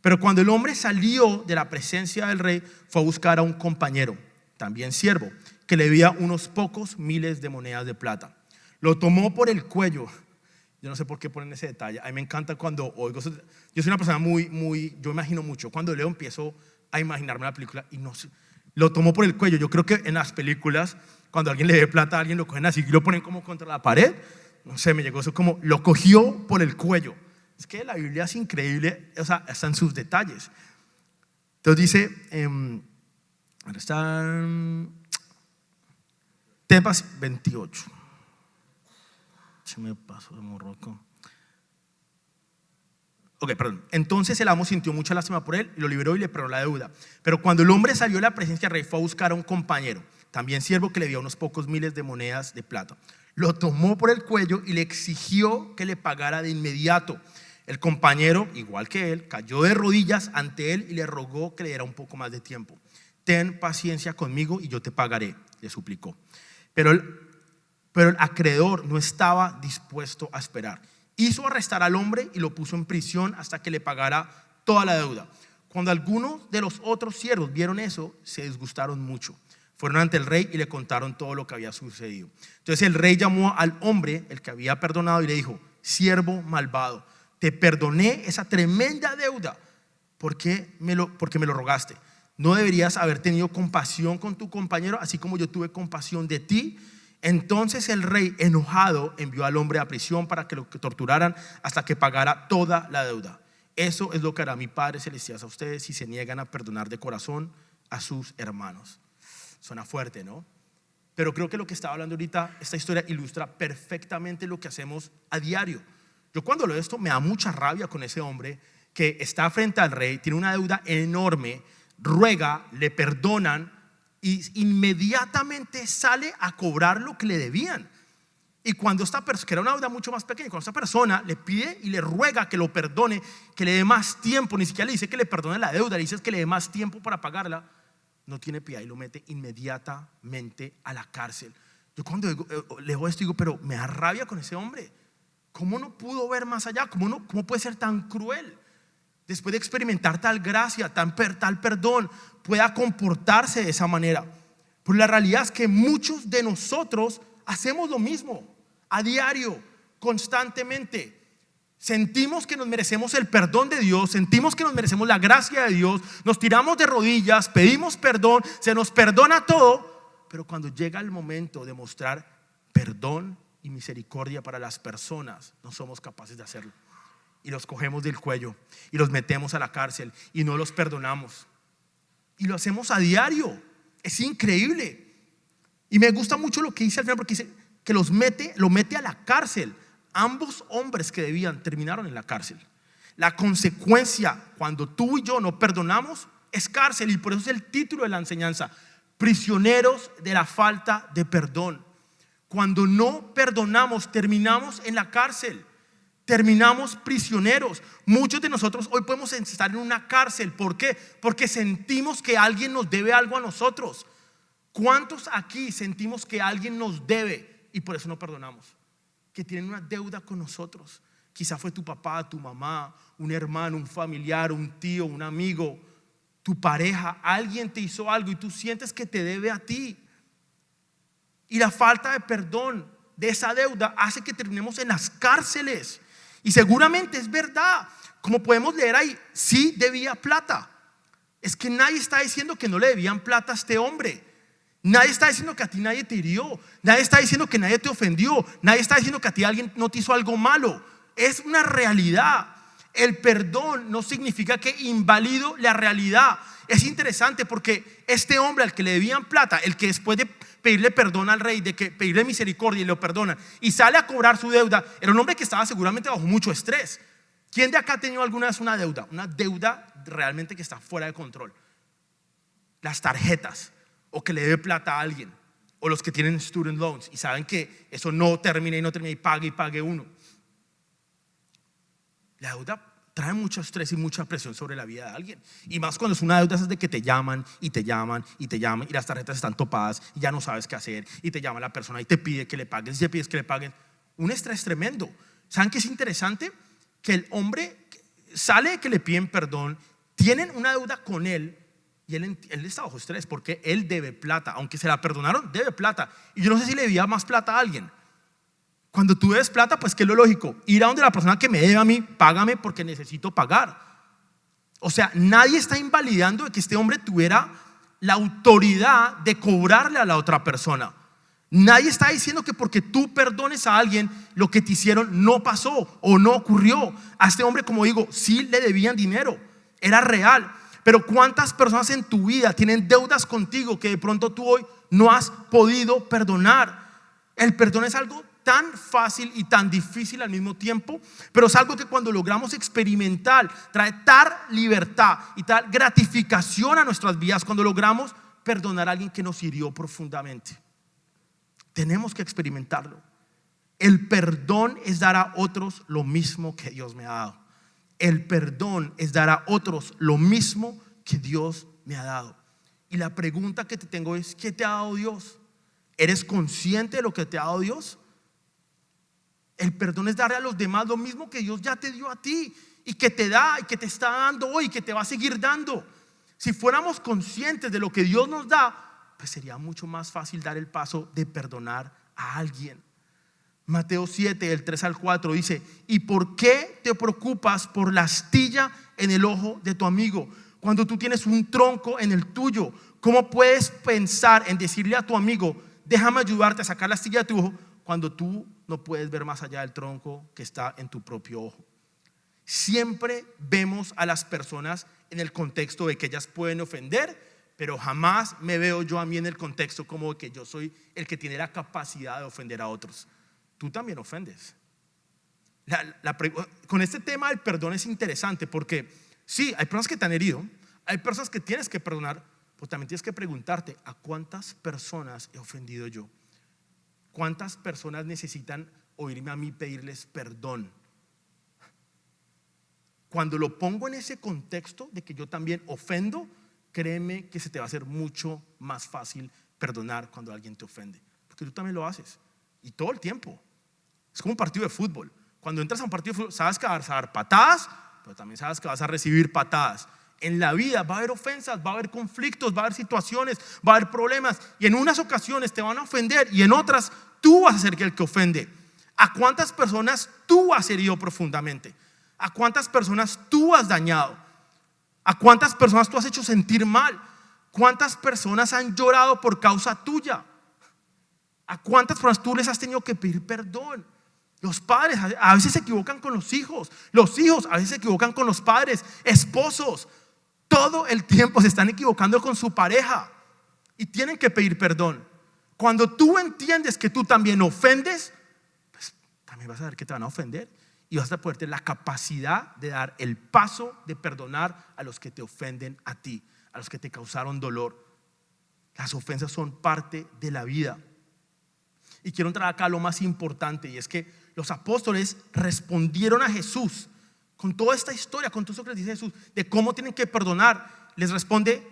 Pero cuando el hombre salió de la presencia del rey, fue a buscar a un compañero, también siervo, que le debía unos pocos miles de monedas de plata. Lo tomó por el cuello. Yo no sé por qué ponen ese detalle. A mí me encanta cuando oigo. Yo soy una persona yo imagino mucho. Cuando leo empiezo a imaginarme la película y no sé. Lo tomó por el cuello. Yo creo que en las películas, cuando alguien le debe plata a alguien, lo cogen así y lo ponen como contra la pared. No sé, me llegó eso como lo cogió por el cuello. Es que la Biblia es increíble, o sea, está en sus detalles. Entonces dice, ¿dónde está? Temas 28. Se me pasó de morroco. Ok, perdón. Entonces el amo sintió mucha lástima por él y lo liberó y le perdonó la deuda. Pero cuando el hombre salió de la presencia del rey, fue a buscar a un compañero, también siervo, que le dio unos pocos miles de monedas de plata. Lo tomó por el cuello y le exigió que le pagara de inmediato. El compañero, igual que él, cayó de rodillas ante él y le rogó que le diera un poco más de tiempo. Ten paciencia conmigo y yo te pagaré, le suplicó. Pero el acreedor no estaba dispuesto a esperar. Hizo arrestar al hombre y lo puso en prisión hasta que le pagara toda la deuda. Cuando algunos de los otros siervos vieron eso, se disgustaron mucho. Fueron ante el rey y le contaron todo lo que había sucedido. Entonces el rey llamó al hombre, el que había perdonado, y le dijo: siervo malvado, te perdoné esa tremenda deuda porque me lo rogaste. ¿No deberías haber tenido compasión con tu compañero, así como yo tuve compasión de ti? Entonces el rey, enojado, envió al hombre a prisión para que lo torturaran hasta que pagara toda la deuda. Eso es lo que hará mi Padre Celestial a ustedes si se niegan a perdonar de corazón a sus hermanos. Suena fuerte, ¿no? Pero creo que lo que estaba hablando ahorita, esta historia ilustra perfectamente lo que hacemos a diario. Yo cuando leo esto me da mucha rabia con ese hombre que está frente al rey, tiene una deuda enorme, ruega, le perdonan y inmediatamente sale a cobrar lo que le debían. Y cuando esta persona, que era una deuda mucho más pequeña, cuando esta persona le pide y le ruega que lo perdone, que le dé más tiempo, ni siquiera le dice que le perdone la deuda, le dice que le dé más tiempo para pagarla, no tiene piedad y lo mete inmediatamente a la cárcel. Yo cuando leo esto digo, pero me da rabia con ese hombre. ¿Cómo no pudo ver más allá? ¿Cómo puede ser tan cruel? Después de experimentar tal gracia, tal perdón, pueda comportarse de esa manera. Pero la realidad es que muchos de nosotros hacemos lo mismo a diario, constantemente. Sentimos que nos merecemos el perdón de Dios, sentimos que nos merecemos la gracia de Dios, nos tiramos de rodillas, pedimos perdón, se nos perdona todo, pero cuando llega el momento de mostrar perdón y misericordia para las personas, no somos capaces de hacerlo. Y los cogemos del cuello y los metemos a la cárcel y no los perdonamos. Y lo hacemos a diario. Es increíble. Y me gusta mucho lo que dice al final, porque dice que lo mete a la cárcel. Ambos hombres que debían terminaron en la cárcel. La consecuencia cuando tú y yo no perdonamos es cárcel, y por eso es el título de la enseñanza: prisioneros de la falta de perdón. Cuando no perdonamos terminamos en la cárcel. Terminamos prisioneros. Muchos de nosotros hoy podemos estar en una cárcel. ¿Por qué? Porque sentimos que alguien nos debe algo a nosotros. ¿Cuántos aquí sentimos que alguien nos debe y por eso no perdonamos? Que tienen una deuda con nosotros. Quizá fue tu papá, tu mamá, un hermano, un familiar, un tío, un amigo, tu pareja. Alguien te hizo algo y tú sientes que te debe a ti. Y la falta de perdón de esa deuda hace que terminemos en las cárceles. Y seguramente es verdad. Como podemos leer ahí, sí debía plata. Es que nadie está diciendo que no le debían plata a este hombre. Nadie está diciendo que a ti nadie te hirió. Nadie está diciendo que nadie te ofendió. Nadie está diciendo que a ti alguien no te hizo algo malo. Es una realidad. El perdón no significa que invalido la realidad. Es interesante porque este hombre al que le debían plata, el que después de pedirle perdón al rey, de que pedirle misericordia y lo perdonan y sale a cobrar su deuda, era un hombre que estaba seguramente bajo mucho estrés. ¿Quién de acá ha tenido alguna vez una deuda? Una deuda realmente que está fuera de control. Las tarjetas, o que le debe plata a alguien, o los que tienen student loans y saben que eso no termina y pague uno. La deuda trae mucho estrés y mucha presión sobre la vida de alguien. Y más cuando es una deuda es de que te llaman y te llaman y te llaman y las tarjetas están topadas y ya no sabes qué hacer y te llama la persona y te pide que le pagues y te pides que le paguen. Un estrés tremendo. ¿Saben qué es interesante? Que el hombre sale de que le piden perdón, tienen una deuda con él y él está bajo estrés porque él debe plata. Aunque se la perdonaron, debe plata. Y yo no sé si le debía más plata a alguien. Cuando tú debes plata, pues ¿qué es lo lógico? Ir a donde la persona que me debe a mí, págame porque necesito pagar. O sea, nadie está invalidando de que este hombre tuviera la autoridad de cobrarle a la otra persona. Nadie está diciendo que porque tú perdones a alguien, lo que te hicieron no pasó o no ocurrió. A este hombre, como digo, sí le debían dinero, era real. Pero ¿cuántas personas en tu vida tienen deudas contigo que de pronto tú hoy no has podido perdonar? El perdón es algo tan fácil y tan difícil al mismo tiempo, pero es algo que cuando logramos experimentar trae tal libertad y tal gratificación a nuestras vidas cuando logramos perdonar a alguien que nos hirió profundamente. Tenemos que experimentarlo. El perdón es dar a otros lo mismo que Dios me ha dado. El perdón es dar a otros lo mismo que Dios me ha dado. Y la pregunta que te tengo es: ¿qué te ha dado Dios? ¿Eres consciente de lo que te ha dado Dios? El perdón es darle a los demás lo mismo que Dios ya te dio a ti y que te da y que te está dando hoy y que te va a seguir dando. Si fuéramos conscientes de lo que Dios nos da, pues sería mucho más fácil dar el paso de perdonar a alguien. Mateo 7, del 3 al 4 dice: ¿y por qué te preocupas por la astilla en el ojo de tu amigo cuando tú tienes un tronco en el tuyo? ¿Cómo puedes pensar en decirle a tu amigo: déjame ayudarte a sacar la astilla de tu ojo, cuando tú no puedes ver más allá del tronco que está en tu propio ojo? Siempre vemos a las personas en el contexto de que ellas pueden ofender, pero jamás me veo yo a mí en el contexto como que yo soy el que tiene la capacidad de ofender a otros. Tú también ofendes. Con este tema del perdón es interesante porque sí, hay personas que te han herido, hay personas que tienes que perdonar, pero también tienes que preguntarte: ¿a cuántas personas he ofendido yo? ¿Cuántas personas necesitan oírme a mí pedirles perdón? Cuando lo pongo en ese contexto de que yo también ofendo, créeme que se te va a hacer mucho más fácil perdonar cuando alguien te ofende, porque tú también lo haces y todo el tiempo. Es como un partido de fútbol. Cuando entras a un partido de fútbol, sabes que vas a dar patadas, pero también sabes que vas a recibir patadas. En la vida va a haber ofensas, va a haber conflictos, va a haber situaciones, va a haber problemas, y en unas ocasiones te van a ofender y en otras tú vas a ser el que ofende. ¿A cuántas personas tú has herido profundamente? ¿A cuántas personas tú has dañado? ¿A cuántas personas tú has hecho sentir mal? ¿Cuántas personas han llorado por causa tuya? ¿A cuántas personas tú les has tenido que pedir perdón? Los padres a veces se equivocan con los hijos a veces se equivocan con los padres, esposos, todo el tiempo se están equivocando con su pareja y tienen que pedir perdón. Cuando tú entiendes que tú también ofendes, pues también vas a ver que te van a ofender y vas a poder tener la capacidad de dar el paso de perdonar a los que te ofenden a ti, a los que te causaron dolor. Las ofensas son parte de la vida. Y quiero entrar acá a lo más importante, y es que los apóstoles respondieron a Jesús con toda esta historia, con todo eso que les dice Jesús, de cómo tienen que perdonar. Les responde: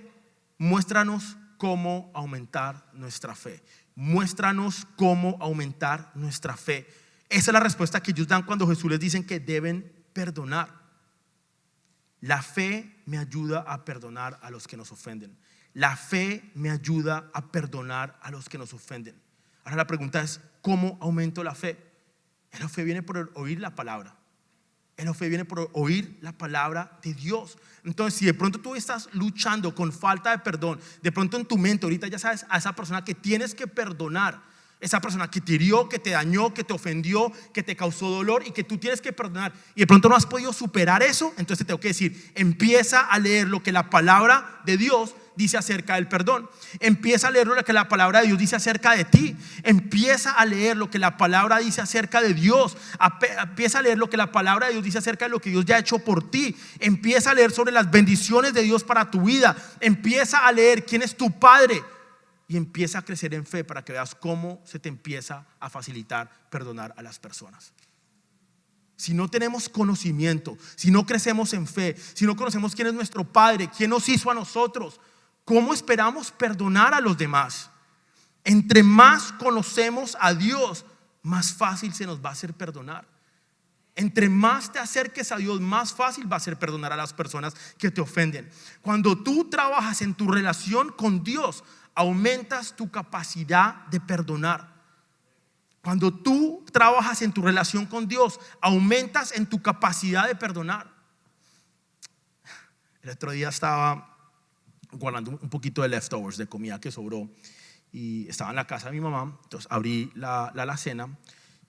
muéstranos cómo aumentar nuestra fe. Muéstranos cómo aumentar nuestra fe. Esa es la respuesta que ellos dan cuando Jesús les dice que deben perdonar. La fe me ayuda a perdonar a los que nos ofenden. La fe me ayuda a perdonar a los que nos ofenden. Ahora la pregunta es: ¿cómo aumento la fe? La fe viene por oír la palabra. La fe viene por oír la palabra de Dios. Entonces, si de pronto tú estás luchando con falta de perdón, de pronto en tu mente ahorita ya sabes a esa persona que tienes que perdonar, esa persona que te hirió, que te dañó, que te ofendió, que te causó dolor y que tú tienes que perdonar, y de pronto no has podido superar eso, entonces te tengo que decir: empieza a leer lo que la palabra de Dios dice acerca del perdón. Empieza a leer lo que la palabra de Dios dice acerca de ti. Empieza a leer lo que la palabra dice acerca de Dios. Empieza a leer lo que la palabra de Dios dice acerca de lo que Dios ya ha hecho por ti. Empieza a leer sobre las bendiciones de Dios para tu vida. Empieza a leer quién es tu Padre y empieza a crecer en fe para que veas cómo se te empieza a facilitar perdonar a las personas. Si no tenemos conocimiento, si no crecemos en fe, si no conocemos quién es nuestro Padre, quién nos hizo a nosotros, ¿cómo esperamos perdonar a los demás? Entre más conocemos a Dios, más fácil se nos va a hacer perdonar. Entre más te acerques a Dios, más fácil va a ser perdonar a las personas que te ofenden. Cuando tú trabajas en tu relación con Dios, aumentas tu capacidad de perdonar. Cuando tú trabajas en tu relación con Dios, aumentas en tu capacidad de perdonar. El otro día estaba guardando un poquito de leftovers, de comida que sobró, y estaba en la casa de mi mamá. Entonces abrí la alacena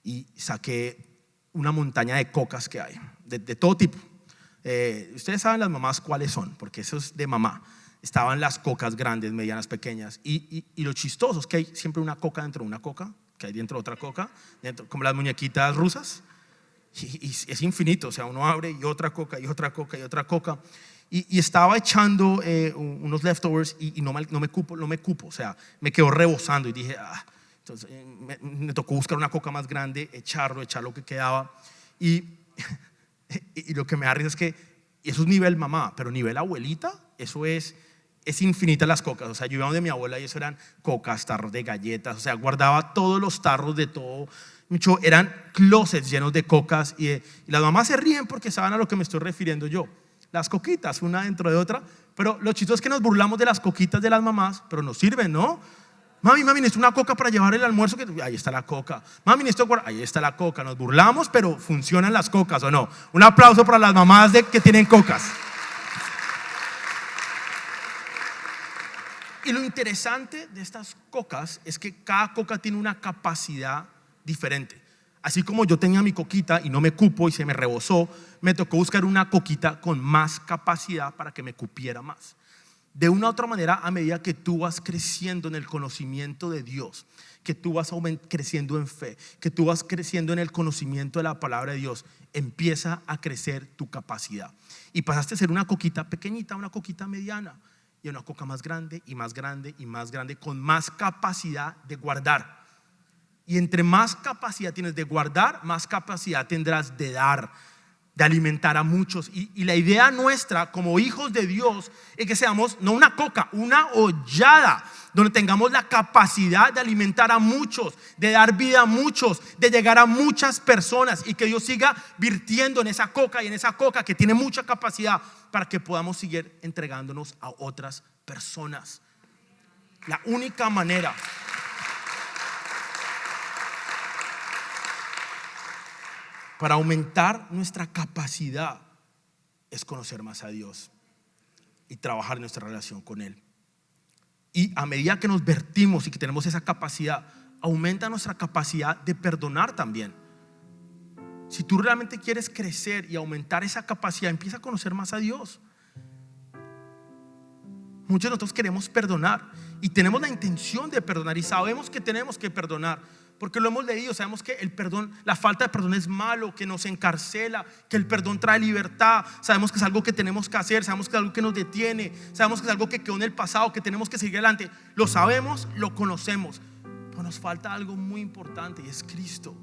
y saqué una montaña de cocas que hay, de todo tipo. Ustedes saben las mamás cuáles son, porque eso es de mamá. Estaban las cocas grandes, medianas, pequeñas, y lo chistoso es que hay siempre una coca dentro de una coca, que hay dentro de otra coca, dentro, como las muñequitas rusas, y es infinito. O sea, uno abre y otra coca y otra coca y otra coca. Y estaba echando unos leftovers y no me cupo, o sea, me quedó rebosando y dije, entonces me tocó buscar una coca más grande, echar lo que quedaba. Y lo que me da risa es que eso es nivel mamá, pero nivel abuelita, eso es infinita las cocas. O sea, yo iba donde mi abuela y eso eran cocas, tarros de galletas, o sea, guardaba todos los tarros de todo. Eran closets llenos de cocas y las mamás se ríen porque saben a lo que me estoy refiriendo yo. Las coquitas, una dentro de otra. Pero lo chistoso es que nos burlamos de las coquitas de las mamás, pero nos sirven, ¿no? Mami, necesito una coca para llevar el almuerzo. Ahí está la coca. Mami, ahí está la coca. Nos burlamos, pero funcionan las cocas, ¿o no? Un aplauso para las mamás que tienen cocas. Y lo interesante de estas cocas es que cada coca tiene una capacidad diferente. Así como yo tenía mi coquita y no me cupo y se me rebosó, me tocó buscar una coquita con más capacidad para que me cupiera más. De una u otra manera, a medida que tú vas creciendo en el conocimiento de Dios, que tú vas creciendo en fe, que tú vas creciendo en el conocimiento de la palabra de Dios, empieza a crecer tu capacidad. Y pasaste a ser una coquita pequeñita, una coquita mediana, y una coca más grande y más grande y más grande, con más capacidad de guardar. Y entre más capacidad tienes de guardar, más capacidad tendrás de dar, de alimentar a muchos. Y la idea nuestra como hijos de Dios es que seamos no una coca, una hollada, donde tengamos la capacidad de alimentar a muchos, de dar vida a muchos, de llegar a muchas personas, y que Dios siga virtiendo en esa coca y en esa coca que tiene mucha capacidad para que podamos seguir entregándonos a otras personas. La única manera para aumentar nuestra capacidad es conocer más a Dios y trabajar en nuestra relación con Él. Y a medida que nos vertimos y que tenemos esa capacidad, aumenta nuestra capacidad de perdonar también. Si tú realmente quieres crecer y aumentar esa capacidad, empieza a conocer más a Dios. Muchos de nosotros queremos perdonar y tenemos la intención de perdonar y sabemos que tenemos que perdonar, porque lo hemos leído. Sabemos que el perdón, la falta de perdón es malo, que nos encarcela, que el perdón trae libertad. Sabemos que es algo que tenemos que hacer, sabemos que es algo que nos detiene, sabemos que es algo que quedó en el pasado, que tenemos que seguir adelante. Lo sabemos, lo conocemos, Pero nos falta algo muy importante y es Cristo.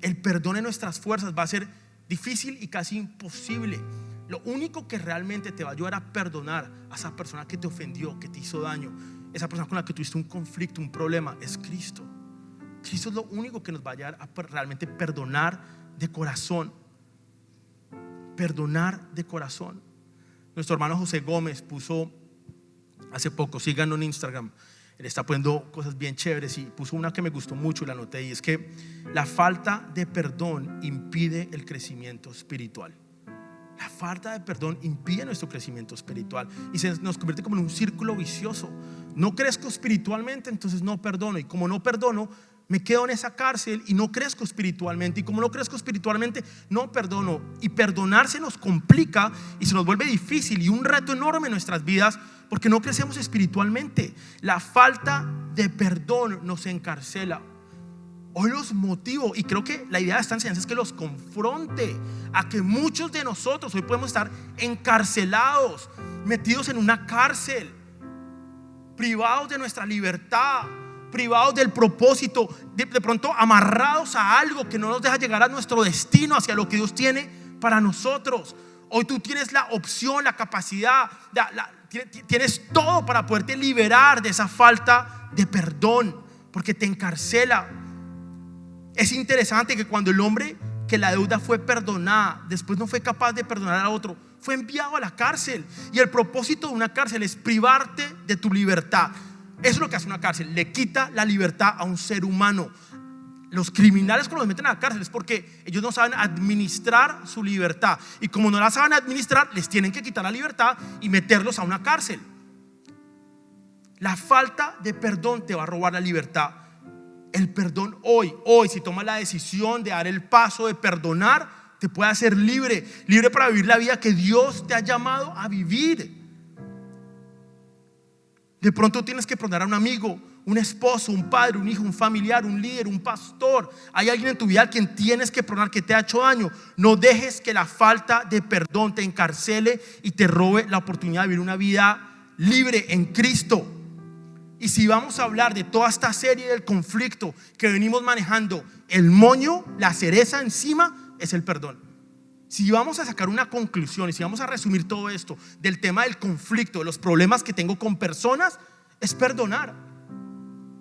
El perdón en nuestras fuerzas va a ser difícil y casi imposible. Lo único que realmente te va a ayudar a perdonar a esa persona que te ofendió, que te hizo daño, esa persona con la que tuviste un conflicto, un problema, es Cristo. Cristo es lo único que nos va a ayudar a realmente perdonar de corazón. Perdonar de corazón. Nuestro hermano José Gómez puso hace poco, síganlo en Instagram, él está poniendo cosas bien chéveres y puso una que me gustó mucho y la anoté, y es que la falta de perdón impide el crecimiento espiritual. La falta de perdón impide nuestro crecimiento espiritual y nos convierte como en un círculo vicioso. No crezco espiritualmente, entonces no perdono, y como no perdono, me quedo en esa cárcel y no crezco espiritualmente, y como no crezco espiritualmente, no perdono, y perdonar se nos complica y se nos vuelve difícil y un reto enorme en nuestras vidas porque no crecemos espiritualmente. La falta de perdón nos encarcela. Hoy los motivo, y creo que la idea de esta enseñanza es que los confronte a que muchos de nosotros hoy podemos estar encarcelados, metidos en una cárcel, privados de nuestra libertad, privados del propósito, de pronto amarrados a algo que no nos deja llegar a nuestro destino, hacia lo que Dios tiene para nosotros. Hoy tú tienes la opción, la capacidad, tienes todo para poderte liberar de esa falta de perdón, porque te encarcela. Es interesante que cuando el hombre que la deuda fue perdonada, después no fue capaz de perdonar a otro, fue enviado a la cárcel. Y el propósito de una cárcel es privarte de tu libertad. Eso es lo que hace una cárcel, le quita la libertad a un ser humano. Los criminales, cuando los meten a la cárcel, es porque ellos no saben administrar su libertad, y como no la saben administrar, les tienen que quitar la libertad y meterlos a una cárcel. La falta de perdón te va a robar la libertad. El perdón hoy, si tomas la decisión de dar el paso de perdonar, te puede hacer libre para vivir la vida que Dios te ha llamado a vivir. De pronto tienes que perdonar a un amigo, un esposo, un padre, un hijo, un familiar, un líder, un pastor. Hay alguien en tu vida a quien tienes que perdonar, que te ha hecho daño. No dejes que la falta de perdón te encarcele y te robe la oportunidad de vivir una vida libre en Cristo. Y si vamos a hablar de toda esta serie del conflicto que venimos manejando, el moño, la cereza encima es el perdón. Si vamos a sacar una conclusión y si vamos a resumir todo esto del tema del conflicto, de los problemas que tengo con personas, es perdonar.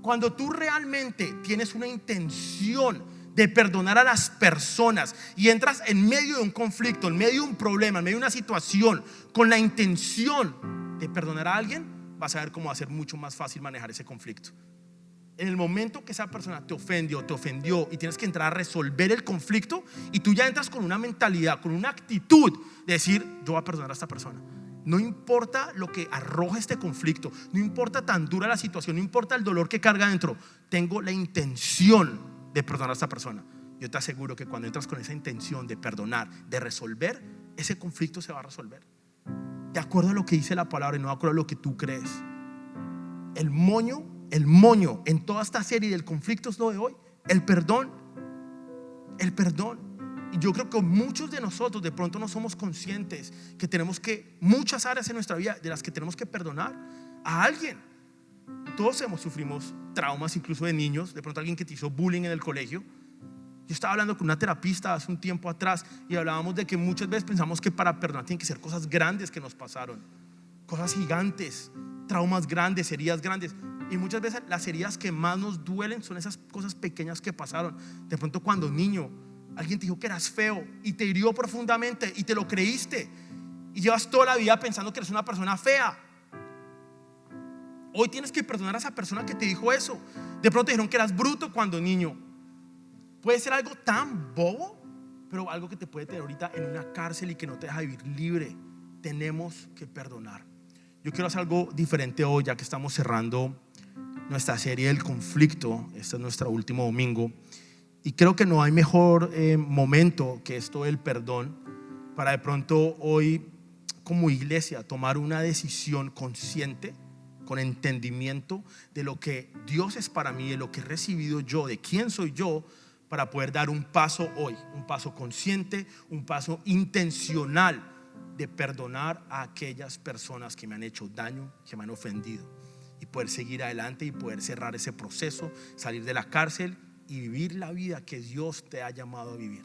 Cuando tú realmente tienes una intención de perdonar a las personas y entras en medio de un conflicto, en medio de un problema, en medio de una situación, con la intención de perdonar a alguien, vas a ver cómo va a ser mucho más fácil manejar ese conflicto. En el momento que esa persona te ofendió y tienes que entrar a resolver el conflicto, y tú ya entras con una mentalidad, con una actitud de decir: yo voy a perdonar a esta persona. No importa lo que arroja este conflicto, no importa tan dura la situación, no importa el dolor que carga dentro, tengo la intención de perdonar a esta persona. Yo te aseguro que cuando entras con esa intención de perdonar, de resolver, ese conflicto se va a resolver de acuerdo a lo que dice la palabra y no de acuerdo a lo que tú crees. El moño en toda esta serie del conflicto es lo de hoy: el perdón. Y yo creo que muchos de nosotros de pronto no somos conscientes que tenemos muchas áreas en nuestra vida de las que tenemos que perdonar a alguien. Todos sufrimos traumas, incluso de niños. De pronto alguien que te hizo bullying en el colegio. Yo estaba hablando con una terapista hace un tiempo atrás y hablábamos de que muchas veces pensamos que para perdonar tienen que ser cosas grandes que nos pasaron, cosas gigantes, traumas grandes, heridas grandes. Y muchas veces las heridas que más nos duelen son esas cosas pequeñas que pasaron. De pronto, cuando niño alguien te dijo que eras feo y te hirió profundamente y te lo creíste, y llevas toda la vida pensando que eres una persona fea. Hoy tienes que perdonar a esa persona que te dijo eso. De pronto te dijeron que eras bruto cuando niño. Puede ser algo tan bobo, pero algo que te puede tener ahorita en una cárcel y que no te deja vivir libre. Tenemos que perdonar. Yo quiero hacer algo diferente hoy, ya que estamos cerrando nuestra serie del conflicto. Este es nuestro último domingo y creo que no hay mejor momento que esto del perdón para de pronto hoy, como iglesia, tomar una decisión consciente, con entendimiento de lo que Dios es para mí, de lo que he recibido yo, de quién soy yo, para poder dar un paso hoy, un paso consciente, un paso intencional de perdonar a aquellas personas que me han hecho daño, que me han ofendido, y poder seguir adelante y poder cerrar ese proceso, salir de la cárcel y vivir la vida que Dios te ha llamado a vivir.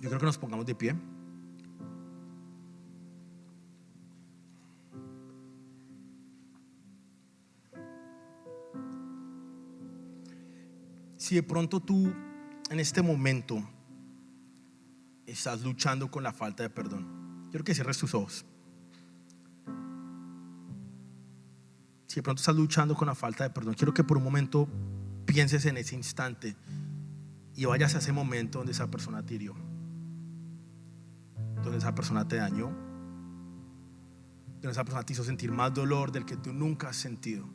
Yo creo que nos pongamos de pie. Si de pronto tú en este momento estás luchando con la falta de perdón, quiero que cierres tus ojos. Si de pronto estás luchando con la falta de perdón, quiero que por un momento pienses en ese instante y vayas a ese momento donde esa persona te hirió, donde esa persona te dañó, donde esa persona te hizo sentir más dolor del que tú nunca has sentido.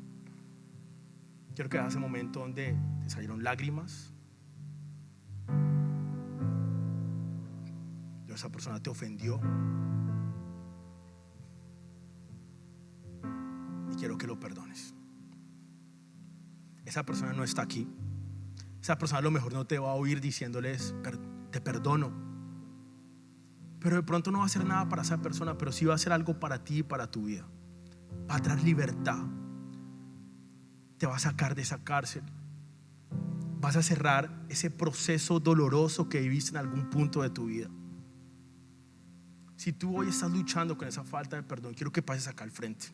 Quiero que vayas a ese momento donde te salieron lágrimas, donde esa persona te ofendió, y quiero que lo perdones. Esa persona no está aquí. Esa persona a lo mejor no te va a oír diciéndoles te perdono, pero de pronto no va a hacer nada para esa persona, pero sí va a hacer algo para ti y para tu vida. Va a traer libertad, te va a sacar de esa cárcel, vas a cerrar ese proceso doloroso que viviste en algún punto de tu vida. Si tú hoy estás luchando con esa falta de perdón, quiero que pases acá al frente,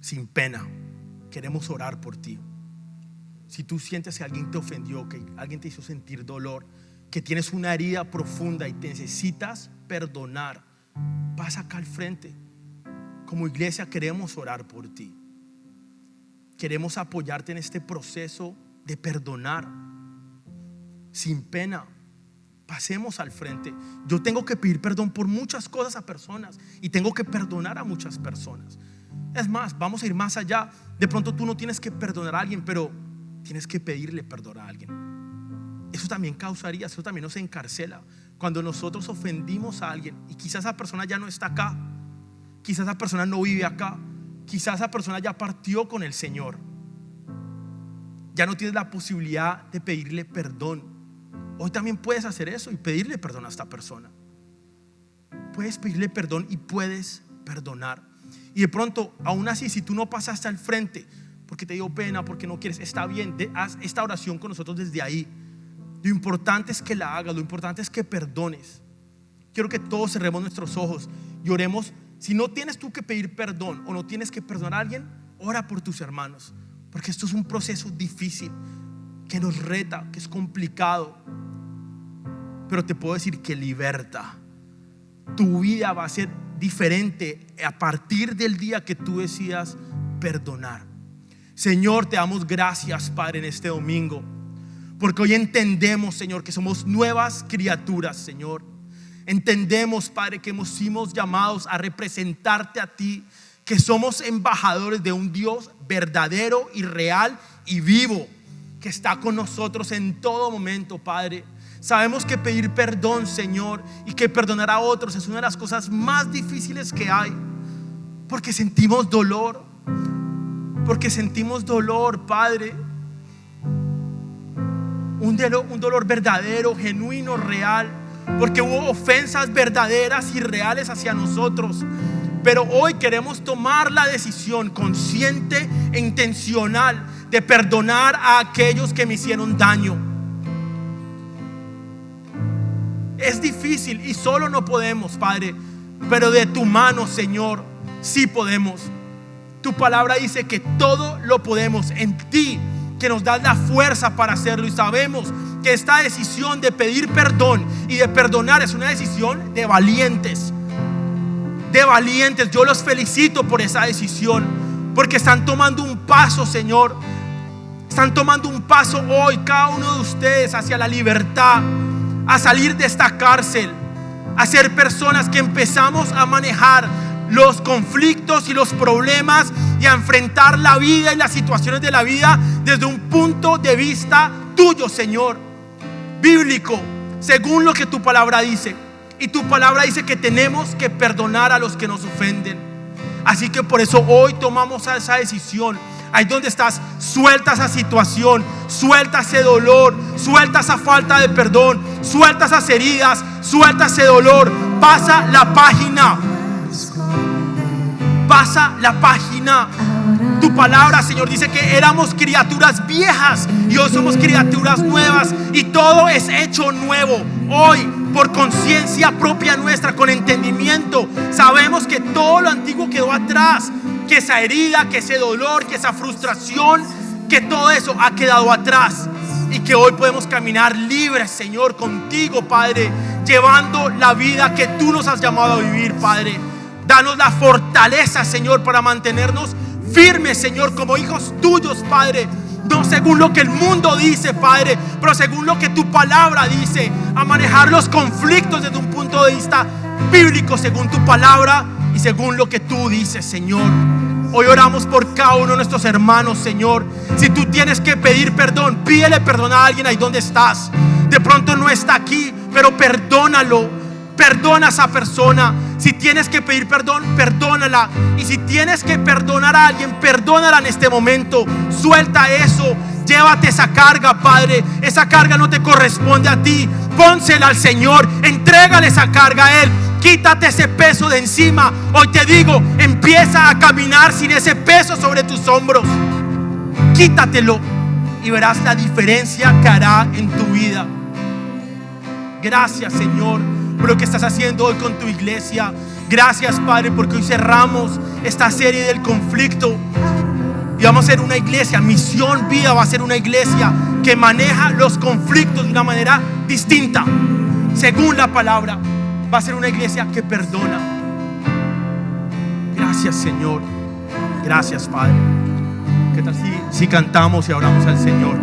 sin pena. Queremos orar por ti. Si tú sientes que alguien te ofendió, que alguien te hizo sentir dolor, que tienes una herida profunda y te necesitas perdonar, pasa acá al frente. Como iglesia queremos orar por ti. Queremos apoyarte en este proceso de perdonar sin pena. Pasemos al frente. Yo tengo que pedir perdón por muchas cosas a personas y tengo que perdonar a muchas personas. Es más, vamos a ir más allá. De pronto tú no tienes que perdonar a alguien, pero tienes que pedirle perdón a alguien. Eso también causaría, eso también nos encarcela. Cuando nosotros ofendimos a alguien y quizás esa persona ya no está acá, quizás esa persona no vive acá, quizás esa persona ya partió con el Señor, ya no tienes la posibilidad de pedirle perdón. Hoy también puedes hacer eso y pedirle perdón a esta persona. Puedes pedirle perdón y puedes perdonar. Y de pronto, aún así, si tú no pasaste al frente porque te dio pena, porque no quieres, está bien, haz esta oración con nosotros desde ahí. Lo importante es que la hagas, lo importante es que perdones. Quiero que todos cerremos nuestros ojos y oremos. Si no tienes tú que pedir perdón o no tienes que perdonar a alguien, ora por tus hermanos, porque esto es un proceso difícil que nos reta, que es complicado, pero te puedo decir que liberta. Tu vida va a ser diferente a partir del día que tú decidas perdonar. Señor, te damos gracias, Padre, en este domingo, porque hoy entendemos, Señor, que somos nuevas criaturas, Señor. Entendemos, Padre, que hemos sido llamados a representarte a ti, que somos embajadores de un Dios verdadero y real y vivo, que está con nosotros en todo momento, Padre. Sabemos que pedir perdón, Señor, y que perdonar a otros es una de las cosas más difíciles que hay, porque sentimos dolor, Padre. Un dolor verdadero, genuino, real, porque hubo ofensas verdaderas y reales hacia nosotros. Pero hoy queremos tomar la decisión consciente e intencional de perdonar a aquellos que me hicieron daño. Es difícil y solo no podemos, Padre, pero de tu mano, Señor, sí podemos. Tu palabra dice que todo lo podemos en ti, que nos das la fuerza para hacerlo, y sabemos que esta decisión de pedir perdón y de perdonar es una decisión de valientes. Yo los felicito por esa decisión, porque están tomando un paso, Señor. Están tomando un paso hoy, cada uno de ustedes, hacia la libertad, a salir de esta cárcel, a ser personas que empezamos a manejar los conflictos y los problemas y a enfrentar la vida y las situaciones de la vida desde un punto de vista tuyo, Señor, bíblico, según lo que tu palabra dice. Y tu palabra dice que tenemos que perdonar a los que nos ofenden. Así que por eso hoy tomamos esa decisión. Ahí donde estás, suelta esa situación, suelta ese dolor, suelta esa falta de perdón, suelta esas heridas, suelta ese dolor. Pasa la página. Pasa la página. Tu palabra, Señor, dice que éramos criaturas viejas y hoy somos criaturas nuevas, y todo es hecho nuevo. Hoy, por conciencia propia nuestra, con entendimiento, sabemos que todo lo antiguo quedó atrás, que esa herida, que ese dolor, que esa frustración, que todo eso ha quedado atrás, y que hoy podemos caminar libres, Señor, contigo, Padre, llevando la vida que tú nos has llamado a vivir, Padre. Danos la fortaleza, Señor, para mantenernos firmes, Señor, como hijos tuyos, Padre. No según lo que el mundo dice, Padre, pero según lo que tu palabra dice. A manejar los conflictos desde un punto de vista bíblico, según tu palabra y según lo que tú dices, Señor. Hoy oramos por cada uno de nuestros hermanos, Señor. Si tú tienes que pedir perdón, pídele perdón a alguien ahí donde estás. De pronto no está aquí, pero perdónalo. Perdona a esa persona. Si tienes que pedir perdón, perdónala. Y si tienes que perdonar a alguien, perdónala en este momento. Suelta eso. Llévate esa carga, Padre. Esa carga no te corresponde a ti. Pónsela al Señor. Entrégale esa carga a Él. Quítate ese peso de encima. Hoy te digo, empieza a caminar sin ese peso sobre tus hombros. Quítatelo y verás la diferencia que hará en tu vida. Gracias, Señor, por lo que estás haciendo hoy con tu iglesia. Gracias, Padre, porque hoy cerramos esta serie del conflicto y vamos a ser una iglesia. Misión Vida va a ser una iglesia que maneja los conflictos de una manera distinta, según la palabra. Va a ser una iglesia que perdona. Gracias, Señor. Gracias, Padre. ¿Qué tal si cantamos y oramos al Señor?